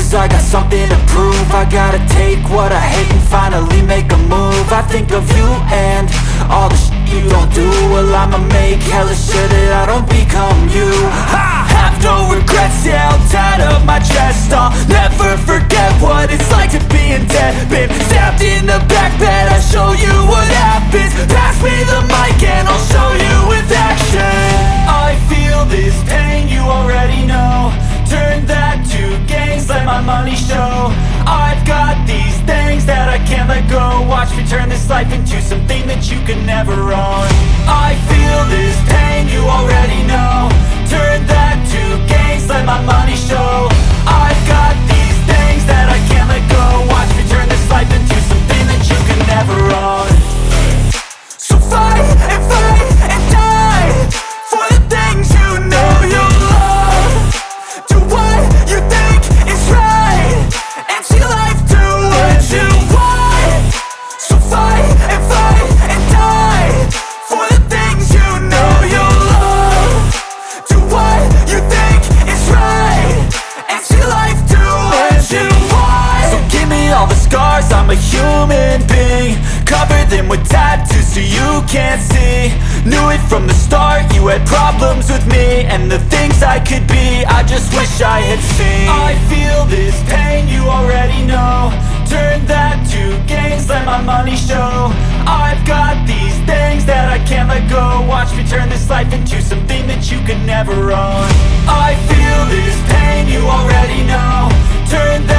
lose, I got something to prove. I gotta take what I hate and finally make a move. I think of you and all the shit you don't do. Well, I'ma make hella sure that I don't become you. I have no regrets, yeah, I'll tie up my chest. I'll never forget what it's like to be in debt. Been stabbed in the back bed, I'll show you what happens. Pass me the mic and I'll show you with action. I feel this pain, you already know. Turn that to gains, let my money show. I've got these things that I can't let go. Watch me turn this life into something that you can never own. I feel this pain, you already know. Turn that to gains, let my money show. I've got these things that I can't let go. Watch me turn this life into something that you can never own. So fight and die for the things you know you love. Do what you think is right and see life do what you want. So fight and die for the things you know you love. Do what you think is right and see life do what you want. So give me all the scars, I'm a human being. Cover them with tattoos so you can't see. Knew it from the start, you had problems with me and the things I could be, I just wish I had seen. I feel this pain, you already know. Turn that to gains, let my money show. I've got these things that I can't let go. Watch me turn this life into something that you can never own. I feel this pain, you already know. Turn that